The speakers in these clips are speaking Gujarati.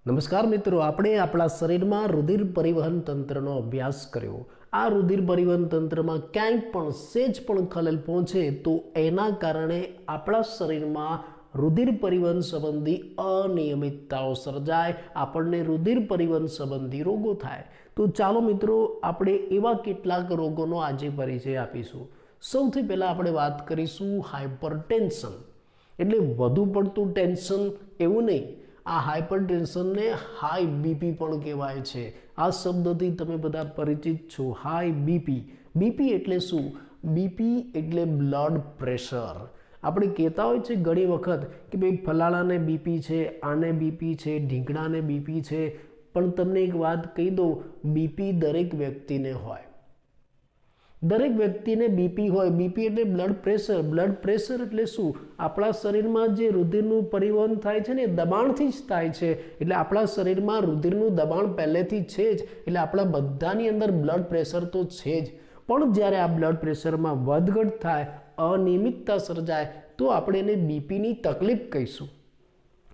નમસ્કાર મિત્રો, આપણે આપણા શરીરમાં રુધિર પરિવહન તંત્રનો અભ્યાસ કર્યો। આ રુધિર પરિવહન તંત્રમાં ક્યાંય પણ સેજ પણ ખલેલ પહોંચે તો એના કારણે આપણા શરીરમાં રુધિર પરિવહન સંબંધી અનિયમિતતાઓ સર્જાય, આપણને રુધિર પરિવહન સંબંધી રોગો થાય। તો ચાલો મિત્રો, આપણે એવા કેટલાક રોગોનો આજે પરિચય આપીશું। સૌથી પહેલાં આપણે વાત કરીશું હાઇપરટેન્શન, એટલે વધુ પડતું ટેન્શન એવું નહીં। આ હાઇપરટેન્શનને હાઈ બીપી પણ કહેવાય છે। આ શબ્દથી તમે બધા પરિચિત છો, હાઈ બીપી। બીપી એટલે શું? બીપી એટલે બ્લડ પ્રેશર। આપણે કહેતા હોય છે ઘણી વખત કે ભાઈ ફલાણાને બીપી છે, આને બીપી છે, ઢીંગણાને બીપી છે, પણ તમને એક વાત કહી દઉં, બીપી દરેક વ્યક્તિને હોય। દરેક વ્યક્તિને બીપી હોય। બીપી એટલે બ્લડ પ્રેશર। બ્લડ પ્રેશર એટલે શું? આપણા શરીરમાં જે રુધિરનું પરિવહન થાય છે ને, એ દબાણથી જ થાય છે। એટલે આપણા શરીરમાં રુધિરનું દબાણ પહેલેથી છે જ, એટલે આપણા બધાની અંદર બ્લડ પ્રેશર તો છે જ। પણ જ્યારે આ બ્લડ પ્રેશરમાં વધઘટ થાય, અનિયમિતતા સર્જાય, તો આપણે એને બીપીની તકલીફ કહીશું।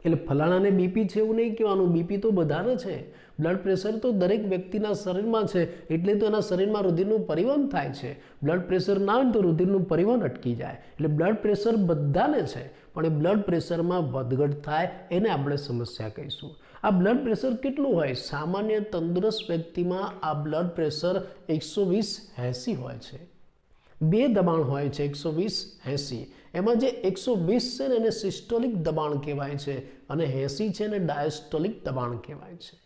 એટલે ફલાણાને બીપી છે એવું નહીં કહેવાનું, બીપી તો બધાને છે। બ્લડ પ્રેશર તો દરેક વ્યક્તિના શરીરમાં છે, એટલે તો એના શરીરમાં રુધિરનું પરિવહન થાય છે। બ્લડ પ્રેશર ના હોય તો રુધિરનું પરિવહન અટકી જાય। એટલે બ્લડ પ્રેશર બધાને છે, પણ એ બ્લડ પ્રેશરમાં વધઘટ થાય એને આપણે સમસ્યા કહીશું। આ બ્લડ પ્રેશર કેટલું હોય? સામાન્ય તંદુરસ્ત વ્યક્તિમાં આ બ્લડ પ્રેશર 120/80 હોય છે। બે દબાણ હોય છે, 120/80। એમાં જે 120 છે ને એને સિસ્ટોલિક દબાણ કહેવાય છે, અને 80 છે ને ડાયસ્ટોલિક દબાણ કહેવાય છે।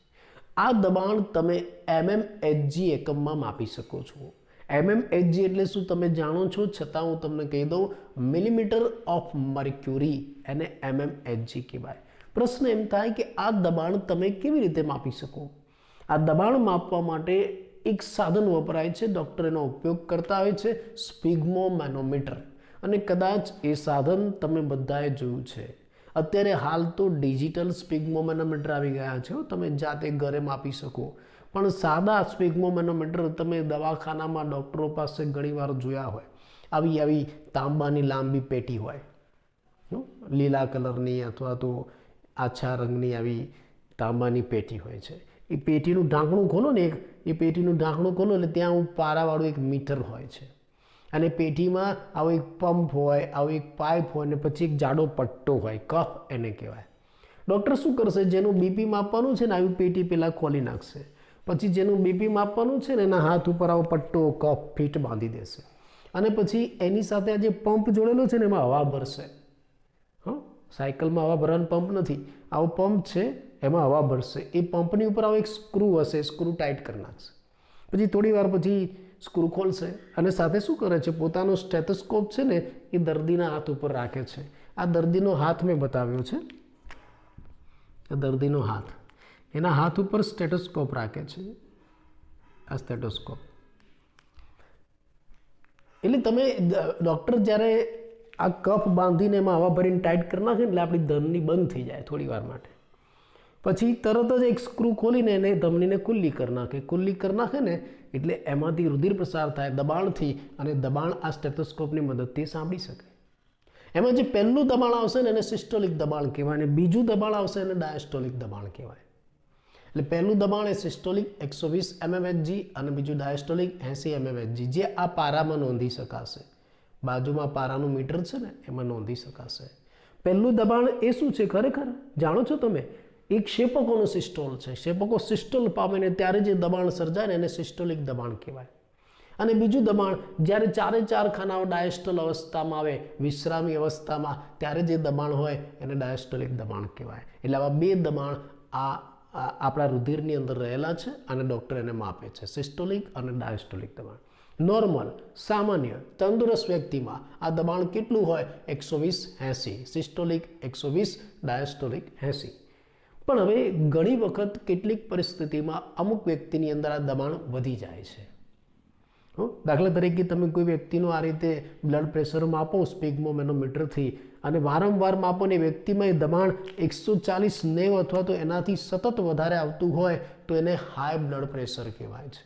આ દબાણ તમે mmHg એકમમાં માપી શકો છો। mmHg એટલે શું તમે જાણો છો, છતાં હું તમને કહી દઉં, મિલીમીટર ઓફ મર્ક્યુરી, એને mmHg કહેવાય। પ્રશ્ન એમ થાય કે આ દબાણ તમે કેવી રીતે માપી શકો? આ દબાણ માપવા માટે એક સાધન વપરાય છે, ડૉક્ટર એનો ઉપયોગ કરતા હોય છે, સ્પિગ્મોમેનોમીટર। અને કદાચ એ સાધન તમે બધાએ જોયું છે। અત્યારે હાલ તો ડિજિટલ સ્પિગ્મોમેનોમીટર આવી ગયા છે, તમે જાતે ઘરે માપી શકો। પણ સાદા સ્પિગ્મોમેનોમીટર તમે દવાખાનામાં ડૉક્ટરો પાસે ઘણીવાર જોયા હોય, આવી તાંબાની લાંબી પેટી હોય, લીલા કલરની અથવા તો આછા રંગની આવી તાંબાની પેટી હોય છે। એ પેટીનું ઢાંકણું ખોલો ને, એ પેટીનું ઢાંકણું ખોલો એટલે ત્યાં પારાવાળું એક મીટર હોય છે, અને પેટીમાં આવો એક પંપ હોય, આવો એક પાઇપ હોય, અને પછી એક જાડો પટ્ટો હોય, કફ એને કહેવાય। ડૉક્ટર શું કરશે? જેનું બીપી માપવાનું છે ને, આવી પેટી પહેલાં ખોલી નાખશે, પછી જેનું બીપી માપવાનું છે ને એના હાથ ઉપર આવો પટ્ટો, કફ, ફીટ બાંધી દેશે, અને પછી એની સાથે આ જે પંપ જોડેલો છે ને એમાં હવા ભરશે। સાયકલમાં હવા ભરવાનો પંપ નથી, આવો પંપ છે, એમાં હવા ભરશે। એ પંપની ઉપર આવો એક સ્ક્રૂ હશે, સ્ક્રૂ ટાઈટ કરી નાખશે, પછી થોડી વાર પછી સ્ક્રૂ ખોલશે, અને સાથે શું કરે છે, પોતાનો સ્ટેથોસ્કોપ છે ને એ દર્દીના હાથ ઉપર રાખે છે। આ દર્દીનો હાથ મેં બતાવ્યો છે, આ દર્દીનો હાથ, એના હાથ ઉપર સ્ટેથોસ્કોપ રાખે છે, આ સ્ટેથોસ્કોપ। એટલે તમે ડૉક્ટર જ્યારે આ કફ બાંધીને એમાં હવા ભરીને ટાઈટ કરી નાખે એટલે આપણી ધમની બંધ થઈ જાય થોડી વાર માટે, પછી તરત જ એક સ્ક્રૂ ખોલીને એને ધમનીને ખુલ્લી કરી નાખે। ખુલ્લી કરી નાખે ને એટલે એમાંથી રુધિર પ્રસાર થાય દબાણથી, અને દબાણ આ સ્ટેથોસ્કોપની મદદથી સાંભળી શકે। એમાં જે પહેલું દબાણ આવશે ને એને સિસ્ટોલિક દબાણ કહેવાય, અને બીજું દબાણ આવશે એને ડાયસ્ટોલિક દબાણ કહેવાય। એટલે પહેલું દબાણ એ સિસ્ટોલિક 120 mmHg, અને બીજું ડાયસ્ટોલિક 80 mmHg, જે આ પારામાં નોંધી શકાશે। બાજુમાં પારાનું મીટર છે ને એમાં નોંધી શકાશે। પહેલું દબાણ એ શું છે ખરેખર જાણો છો તમે? એક ક્ષેપકોનો સિસ્ટોલ છે। ક્ષેપકો સિસ્ટોલ પામે ને ત્યારે જે દબાણ સર્જાય ને એને સિસ્ટોલિક દબાણ કહેવાય। અને બીજું દબાણ જ્યારે ચારે ચાર ખાનાઓ ડાયસ્ટોલ અવસ્થામાં આવે, વિશ્રામી અવસ્થામાં, ત્યારે જે દબાણ હોય એને ડાયસ્ટોલિક દબાણ કહેવાય। એટલે આવા બે દબાણ આપણા રુધિરની અંદર રહેલા છે, અને ડૉક્ટર એને માપે છે, સિસ્ટોલિક અને ડાયસ્ટોલિક દબાણ। નોર્મલ સામાન્ય તંદુરસ્ત વ્યક્તિમાં આ દબાણ કેટલું હોય? 120/80, સિસ્ટોલિક 120, ડાયસ્ટોલિક 80। પણ હવે ઘણી વખત કેટલીક પરિસ્થિતિમાં અમુક વ્યક્તિની અંદર આ દબાણ વધી જાય છે। દાખલા તરીકે તમે કોઈ વ્યક્તિનું આ રીતે બ્લડ પ્રેશર માપો સ્પિગ્મોમેનોમીટરથી, અને વારંવાર માપો ને વ્યક્તિમાં એ દબાણ 140, 90 અથવા તો એનાથી સતત વધારે આવતું હોય તો એને હાઈ બ્લડ પ્રેશર કહેવાય છે।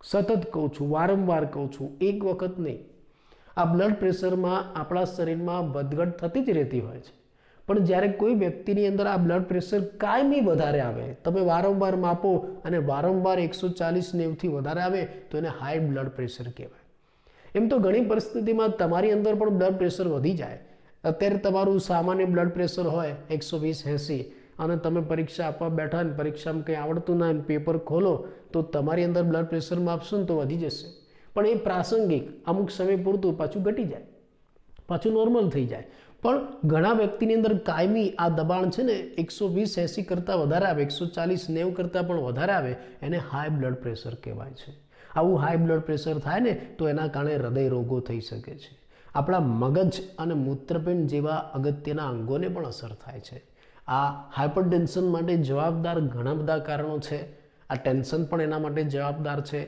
સતત કહું છું, વારંવાર કહું છું, એક વખત નહીં। આ બ્લડ પ્રેશરમાં આપણા શરીરમાં વધઘટ થતી જ રહેતી હોય છે, પણ જ્યારે કોઈ વ્યક્તિની અંદર આ બ્લડ પ્રેશર કાયમી વધારે આવે, તમે વારંવાર માપો અને વારંવાર 140/90થી વધારે આવે તો એને હાઈ બ્લડ પ્રેશર કહેવાય. એમ તો ઘણી પરિસ્થિતિમાં તમારી અંદર પણ બ્લડ પ્રેશર વધી જાય. અત્યારે તમારું સામાન્ય બ્લડ પ્રેશર હોય 120/80 અને તમે પરીક્ષા આપવા બેઠા ને પરીક્ષામાં કંઈ આવડતું ના પેપર ખોલો તો તમારી અંદર બ્લડ પ્રેશર માપશો ને તો વધી જશે. પણ એ પ્રાસંગિક અમુક સમય પૂરતું પાછું ઘટી જાય, પાછું નોર્મલ થઈ જાય. પણ ઘણા વ્યક્તિની અંદર કાયમી આ દબાણ છે ને 120/80 કરતાં વધારે આવે, 140/90 કરતાં પણ વધારે આવે, એને હાઈ બ્લડ પ્રેશર કહેવાય છે. આવું હાઈ બ્લડ પ્રેશર થાય ને તો એના કારણે હૃદય રોગો થઈ શકે છે. આપણા મગજ અને મૂત્રપિંડ જેવા અગત્યના અંગોને પણ અસર થાય છે. આ હાઇપરટેન્શન માટે જવાબદાર ઘણા બધા કારણો છે. આ ટેન્શન પણ એના માટે જવાબદાર છે.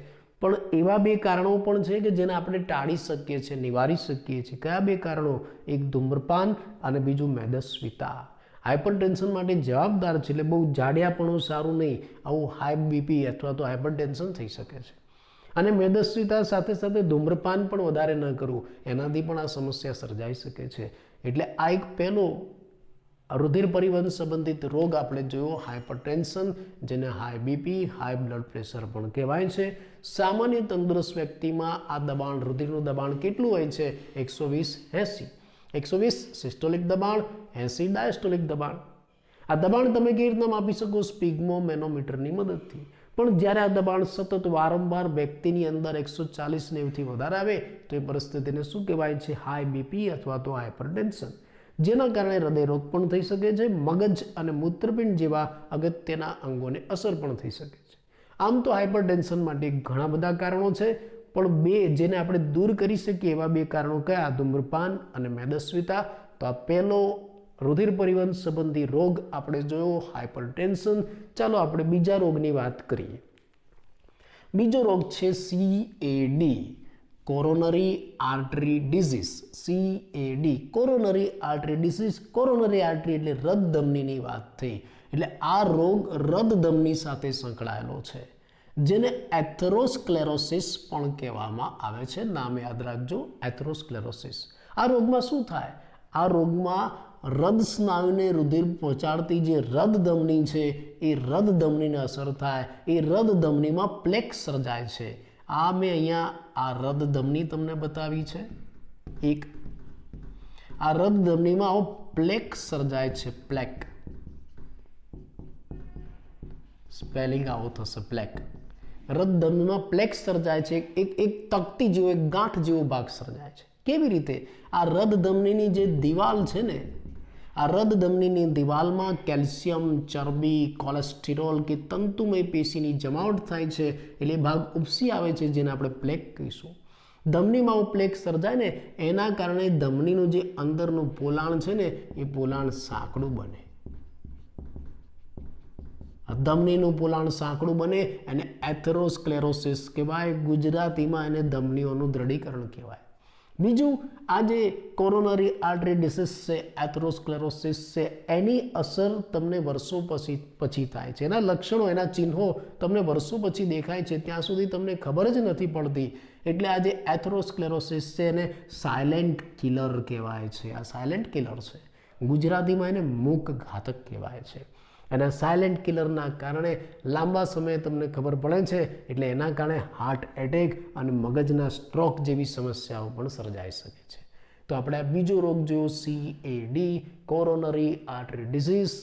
પણ એવા બે કારણો પણ છે કે જેને આપણે ટાળી શકીએ છીએ, નિવારી શકીએ છીએ. કયા બે કારણો? એક ધૂમ્રપાન અને બીજું મેદસ્વીતા. હાઇપરટેન્શન માટે જવાબદાર છે એટલે બહુ જાડિયાપણું સારું નહીં, આવું હાઈ બીપી અથવા તો હાઇપરટેન્શન થઈ શકે છે. અને મેદસ્વીતા સાથે સાથે ધૂમ્રપાન પણ વધારે ન કરવું, એનાથી પણ આ સમસ્યા સર્જાઈ શકે છે. એટલે આ એક પહેલો રુધિર પરિવહન સંબંધિત રોગ આપણે જોયો હાઇપરટેન્શન, જેને high BP, high blood pressure પણ કહેવાય છે. સામાન્ય તંદુરસ્ત વ્યક્તિમાં આ દબાણ, રુધિરનું દબાણ કેટલું હોય છે? 120/80. 120 સિસ્ટોલિક દબાણ, 80 ડાયસ્ટોલિક દબાણ. આ દબાણ તમે કેવી રીતના માપી શકો? સ્પિગ્મોમેનોમીટરની મદદથી. પણ જ્યારે આ દબાણ સતત વારંવાર વ્યક્તિની અંદર 140/90થી વધારે આવે તો એ પરિસ્થિતિને શું કહેવાય છે? હાઈ બીપી અથવા તો હાઇપરટેન્શન, જેના કારણે હૃદયરોગ પણ થઈ શકે છે. મગજ અને મૂત્રપિંડ જેવા અગત્યના અંગોને અસર પણ થઈ શકે છે. આમ તો હાઇપરટેન્શન માટે ઘણા બધા કારણો છે, પણ બે જેને આપણે દૂર કરી શકીએ એવા બે કારણો કયા? ધૂમ્રપાન અને મેદસ્વીતા. તો આ પહેલો રુધિર પરિવહન સંબંધી રોગ આપણે જોયો હાઇપરટેન્શન. ચાલો આપણે બીજા રોગની વાત કરીએ. બીજો રોગ છે CAD, coronary artery disease. CAD, coronary artery disease. Coronary artery એટલે રક્તધમનીની વાત થઈ. એટલે આ રોગ રક્તધમની સાથે સંકળાયેલો છે, જેને એથેરોસ્ક્લેરોસિસ પણ કહેવામાં આવે છે. નામ યાદ રાખજો, એથેરોસ્ક્લેરોસિસ. આ રોગમાં શું થાય? આ રોગમાં હૃદ સ્નાયુને રુધિર પહોંચાડતી જે રક્તધમની છે એ રક્તધમનીને અસર થાય. એ રક્તધમનીમાં પ્લેક સર્જાય છે. આ મેં અહીંયા આ રક્તધમની તમને બતાવી છે. એક આ રક્તધમનીમાં આવો પ્લેક સર્જાય છે. પ્લેક, સ્પેલિંગ આવો થશે, પ્લેક. રક્તધમનીમાં પ્લેક સર્જાય છે. એક તકતી જેવો, એક ગાંઠ જેવો ભાગ સર્જાય છે. કેવી રીતે? આ રક્તધમનીની જે દિવાલ છે ને, આ રક્તધમનીની દિવાલમાં કેલ્શિયમ, ચરબી, કોલેસ્ટેરોલ કે તંતુમય પેશીની જમાવટ થાય છે. એટલે ભાગ ઉપસી આવે છે, જેને આપણે પ્લેક કહીશું. ધમનીમાં પ્લેક સર્જાય ને એના કારણે ધમનીનું જે અંદરનું પોલાણ છે ને એ પોલાણ સાંકડું બને. ધમનીનું પોલાણ સાંકડું બને અને એથેરોસ્ક્લેરોસિસ કહેવાય. ગુજરાતીમાં એને ધમનીઓનું દ્રઢીકરણ કહેવાય. બીજું, આ જે કોરોનરી આર્ટરી ડિસીઝ છે, એથેરોસ્ક્લેરોસિસ છે, એની અસર તમને વર્ષો પછી થાય છે. એના લક્ષણો, એના ચિહ્નો તમને વર્ષો પછી દેખાય છે, ત્યાં સુધી તમને ખબર જ નથી પડતી. એટલે આ જે એથેરોસ્ક્લેરોસિસ છે એને સાયલેન્ટ કિલર કહેવાય છે. આ સાયલેન્ટ કિલર છે. ગુજરાતીમાં એને મૂક ઘાતક કહેવાય છે. અને સાયલેન્ટ કિલરના કારણે લાંબા સમયે તમને ખબર પડે છે. એટલે એના કારણે હાર્ટ એટેક અને મગજના સ્ટ્રોક જેવી સમસ્યાઓ પણ સર્જાઈ શકે છે. તો આપણે આ બીજો રોગ જોયો CAD, કોરોનરી આર્ટરી ડિઝીઝ,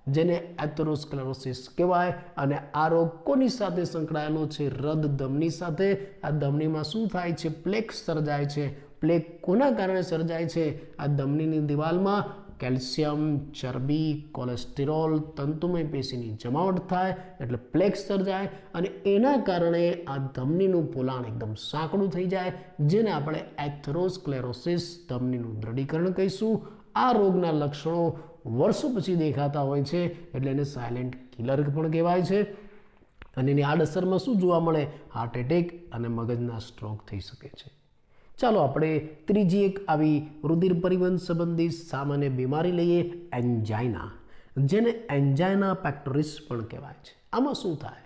જેને એથેરોસ્ક્લેરોસિસ કહેવાય. અને આ રોગ કોની સાથે સંકળાયેલો છે? રક્તધમની સાથે. આ ધમનીમાં શું થાય છે? પ્લેક સર્જાય છે. પ્લેક કોના કારણે સર્જાય છે? આ ધમનીની દિવાલમાં કેલ્શિયમ, ચરબી, કોલેસ્ટેરોલ, તંતુમય પેશીની જમાવટ થાય એટલે પ્લેક સર્જાય અને એના કારણે આ ધમનીનું પોલાણ એકદમ સાંકડું થઈ જાય, જેને આપણે એથેરોસ્ક્લેરોસિસ, ધમનીનું દ્રઢીકરણ કહીશું. આ રોગના લક્ષણો વર્ષો પછી દેખાતા હોય છે, એટલે એને સાયલેન્ટ કિલર પણ કહેવાય છે. અને એની આડઅસરમાં શું જોવા મળે? હાર્ટ એટેક અને મગજના સ્ટ્રોક થઈ શકે છે. ચાલો આપણે ત્રીજી એક આવી રુધિર પરિવહન સંબંધી સામાન્ય બીમારી લઈએ, એન્જાઇના, જેને એન્જાઇના પેક્ટોરિસ પણ કહેવાય છે. આમાં શું થાય?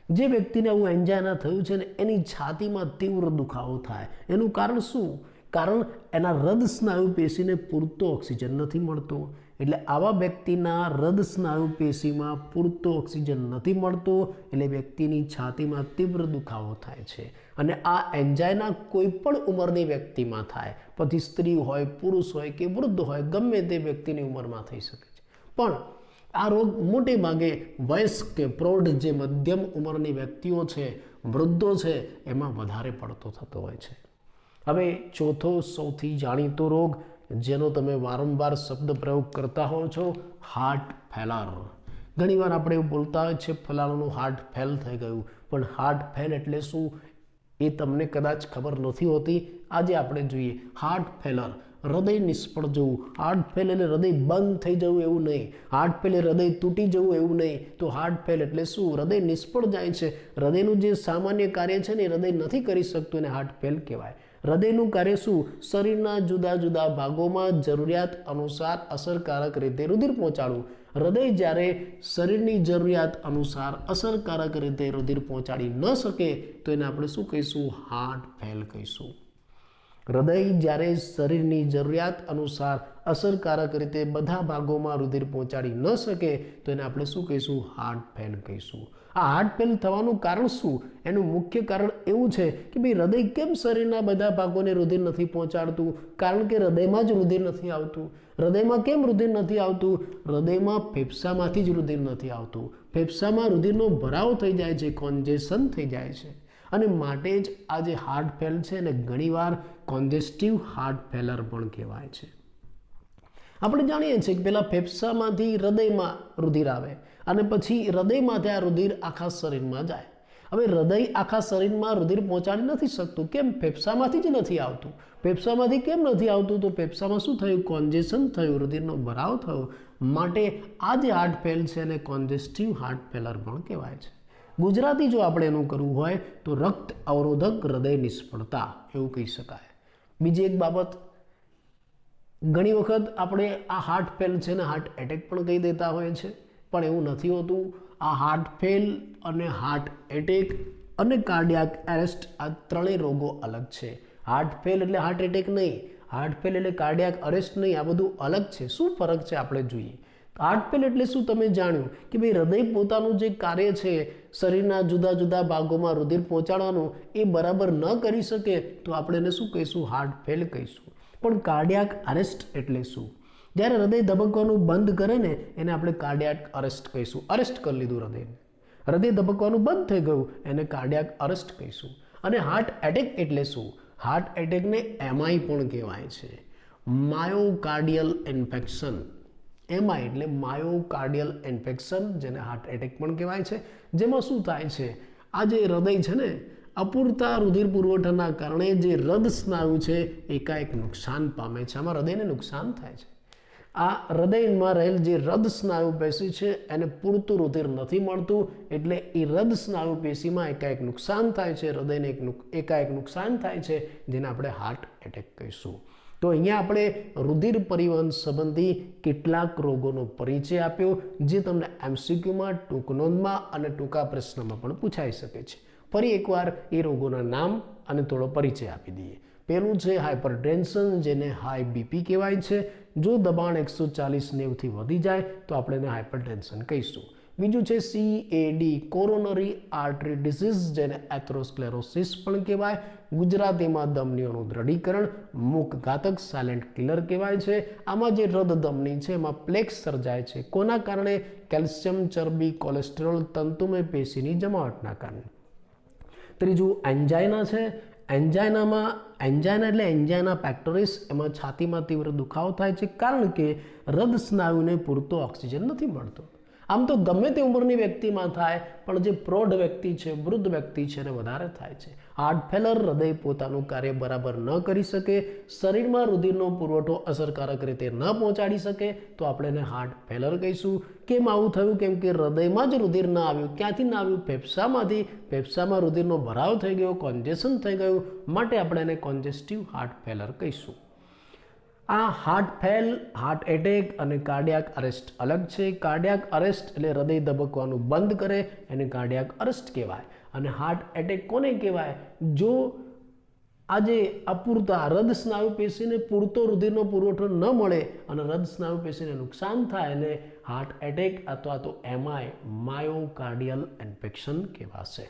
જે વ્યક્તિને આવું એન્જાઇના થયું છે ને એની છાતીમાં તીવ્ર દુખાવો થાય. એનું કારણ શું? કારણ એના હૃદ સ્નાયુ પેશીને પૂરતો ઓક્સિજન નથી મળતો. એટલે આવા વ્યક્તિના હૃદ સ્નાયુ પેશીમાં પૂરતો ઓક્સિજન નથી મળતો, એટલે વ્યક્તિની છાતીમાં તીવ્ર દુખાવો થાય છે. અને આ એન્જાઇના કોઈ પણ ઉંમરની વ્યક્તિમાં થાય, પછી સ્ત્રી હોય, પુરુષ હોય કે વૃદ્ધ હોય, ગમે તે વ્યક્તિની ઉંમરમાં થઈ શકે છે. પણ આ રોગ મોટે ભાગે વયસ્ક કે પ્રૌઢ જે મધ્યમ ઉંમરની વ્યક્તિઓ છે, વૃદ્ધો છે, એમાં વધારે પડતો થતો હોય છે. હવે ચોથો સૌથી જાણીતો રોગ જેનો તમે વારંવાર શબ્દ પ્રયોગ કરતા હો છો, હાર્ટ ફેલર. ઘણીવાર આપણે એવું બોલતા હોય છે ફલાણાનું હાર્ટ ફેલ થઈ ગયું, પણ હાર્ટ ફેલ એટલે શું એ તમને કદાચ ખબર નથી હોતી. આજે આપણે જોઈએ હાર્ટ ફેલર, હૃદય નિષ્ફળ જવું. હાર્ટ ફેલ એટલે હૃદય બંધ થઈ જવું એવું નહીં, હાર્ટ ફેલ એટલે હૃદય તૂટી જવું એવું નહીં. તો હાર્ટ ફેલ એટલે શું? હૃદય નિષ્ફળ જાય છે, હૃદયનું જે સામાન્ય કાર્ય છે ને એ હૃદય નથી કરી શકતું, એને હાર્ટ ફેલ કહેવાય. હૃદયનું કાર્ય શું? શરીરના જુદા જુદા ભાગોમાં જરૂરિયાત અનુસાર અસરકારક રીતે રુધિર પહોંચાડવું. હૃદય જ્યારે શરીરની જરૂરિયાત અનુસાર અસરકારક રીતે રુધિર પહોંચાડી ન શકે તો એને આપણે શું કહીશું? હાર્ટ ફેલ કહીશું. હૃદય જ્યારે શરીરની જરૂરિયાત અનુસાર અસરકારક રીતે બધા ભાગોમાં રુધિર પહોંચાડી ન શકે તો એને આપણે શું કહીશું? હાર્ટ ફેલ કહીશું. આ હાર્ટ ફેલ થવાનું કારણ શું? એનું મુખ્ય કારણ એવું છે કે ભાઈ હૃદય કેમ શરીરના બધા ભાગોને રુધિર નથી પહોંચાડતું? કારણ કે હૃદયમાં જ રુધિર નથી આવતું. હૃદયમાં કેમ રુધિર નથી આવતું? હૃદયમાં ફેફસામાંથી જ રુધિર નથી આવતું. ફેફસામાં રુધિરનો ભરાવો થઈ જાય છે, કોન્જેશન થઈ જાય છે, અને માટે જ આ જે હાર્ટ ફેલ છે એને ઘણીવાર કોન્જેસ્ટિવ હાર્ટ ફેલર પણ કહેવાય છે. આપણે જાણીએ છીએ કે પહેલાં ફેફસામાંથી હૃદયમાં રુધિર આવે અને પછી હૃદયમાંથી આ રુધિર આખા શરીરમાં જાય. હવે હૃદય આખા શરીરમાં રુધિર પહોંચાડી નથી શકતું. કેમ? ફેફસામાંથી જ નથી આવતું. ફેફસામાંથી કેમ નથી આવતું? તો ફેફસામાં શું થયું? કોન્જેશન થયું, રુધિરનો ભરાવ થયો. માટે આ જે હાર્ટ ફેલ છે એને કોન્જેસ્ટિવ હાર્ટ ફેલર પણ કહેવાય છે. ગુજરાતી જો આપણે એનું કરવું હોય તો રક્ત અવરોધક હૃદય નિષ્ફળતા એવું કહી શકાય. બીજી એક બાબત, ઘણી વખત આપણે આ હાર્ટ ફેલ છે ને હાર્ટ એટેક પણ કહી દેતા હોય છે, પણ એવું નથી હોતું. આ હાર્ટ ફેલ અને હાર્ટ એટેક અને કાર્ડિયાક એરેસ્ટ આ ત્રણેય રોગો અલગ છે. હાર્ટ ફેલ એટલે હાર્ટ એટેક નહીં, હાર્ટ ફેલ એટલે કાર્ડિયાક અરેસ્ટ નહીં, આ બધું અલગ છે. શું ફરક છે આપણે જોઈએ. હાર્ટ ફેલ એટલે શું? તમે જાણ્યું કે ભાઈ હૃદય પોતાનું જે કાર્ય છે શરીરના જુદા જુદા ભાગોમાં રુધિર પહોંચાડવાનું એ બરાબર ન કરી શકે તો આપણે એને શું કહીશું? હાર્ટ ફેલ કહીશું. પણ કાર્ડિયાક અરેસ્ટ એટલે શું? જ્યારે હૃદય ધબકવાનું બંધ કરે ને એને આપણે કાર્ડિયાક અરેસ્ટ કહીશું. અરેસ્ટ કરી લીધું હૃદયને, હૃદય ધબકવાનું બંધ થઈ ગયું, એને કાર્ડિયાક અરેસ્ટ કહીશું. અને હાર્ટ એટેક એટલે શું? હાર્ટ એટેકને એમઆઈ પણ કહેવાય છે, માયોકાર્ડિયલ ઇન્ફેક્શન. એમઆઈ એટલે માયોકાર્ડિયલ ઇન્ફેક્શન, જેને હાર્ટ એટેક પણ કહેવાય છે. જેમાં શું થાય છે? આ જે હૃદય છે ને અપૂરતા રુધિર પુરવઠાના કારણે જે હૃદ સ્નાયુ છે એકાએક નુકસાન પામે છે. આમાં હૃદયને નુકસાન થાય છે. આ હૃદયમાં રહેલ જે હૃદ સ્નાયુ પેશી છે એને પૂરતું રુધિર નથી મળતું, એટલે એ હૃદ સ્નાયુ પેશીમાં એકાએક નુકસાન થાય છે, હૃદયને એકાએક નુકસાન થાય છે, જેને આપણે હાર્ટ એટેક કહીશું. તો અહીંયા આપણે રુધિર પરિવહન સંબંધી કેટલાક રોગોનો પરિચય આપ્યો, જે તમને એમસીક્યુમાં, ટૂંક નોંધમાં અને ટૂંકા પ્રશ્નમાં પણ પૂછાઈ શકે છે. ફરી એકવાર એ રોગોના નામ અને થોડો પરિચય આપી દઈએ. પહેલું છે હાઇપરટેન્શન, જેને હાઈ બીપી કહેવાય છે. જો દબાણ 140/90 વધી જાય તો આપણે એને હાઇપરટેન્શન કહીશું. બીજું છે CAD, કોરોનરી આર્ટરી ડિસીઝ, જેને એથેરોસ્ક્લેરોસિસ પણ કહેવાય. ગુજરાતીમાં ધમનીઓનું દ્રઢીકરણ, મુખઘાતક સાયલેન્ટ કિલર કહેવાય છે. આમાં જે હૃદ ધમની છે એમાં પ્લેક્સ સર્જાય છે. કોના કારણે? કેલ્શિયમ, ચરબી, કોલેસ્ટ્રોલ, તંતુમય પેશીની જમાવટના કારણે. ત્રીજું એન્જાઇના છે. એન્જાઇના એટલે એન્જાઇના પેક્ટોરિસ, એમાં છાતીમાં તીવ્ર દુખાવો થાય છે, કારણ કે હૃદ સ્નાયુને પૂરતો ઓક્સિજન નથી મળતો. આમ તો ગમે તે ઉંમરની વ્યક્તિમાં થાય, પણ જે પ્રૌઢ વ્યક્તિ છે, વૃદ્ધ વ્યક્તિ છે એને વધારે થાય છે. હાર્ટ ફેલર, હૃદય પોતાનું કાર્ય બરાબર ન કરી શકે, શરીરમાં રુધિરનો પુરવઠો અસરકારક રીતે ન પહોંચાડી શકે તો આપણે એને હાર્ટ ફેલર કહીશું. કેમ આવું થયું? કેમ કે હૃદયમાં જ રુધિર ન આવ્યું. ક્યાંથી ના આવ્યું? ફેફસામાંથી. ફેફસામાં રુધિરનો ભરાવ થઈ ગયો, કોન્જેશન થઈ ગયું, માટે આપણે એને કોન્જેસ્ટિવ હાર્ટ ફેલર કહીશું. આ હાર્ટ ફેલ, હાર્ટ એટેક અને કાર્ડિયાક અરેસ્ટ અલગ છે. કાર્ડિયાક અરેસ્ટ એટલે હૃદય ધબકવાનું બંધ કરે, એને કાર્ડિયાક અરેસ્ટ કહેવાય. અને હાર્ટ એટેક કોને કહેવાય? જો આજે અપૂરતા હૃદય સ્નાયુ પેશીને પૂરતો રુધિરનો પુરવઠો ન મળે અને હૃદય સ્નાયુ પેશીને નુકસાન થાય એને હાર્ટ એટેક અથવા તો એમઆઈ માયોકાર્ડિયલ ઇન્ફેક્શન કહેવાશે.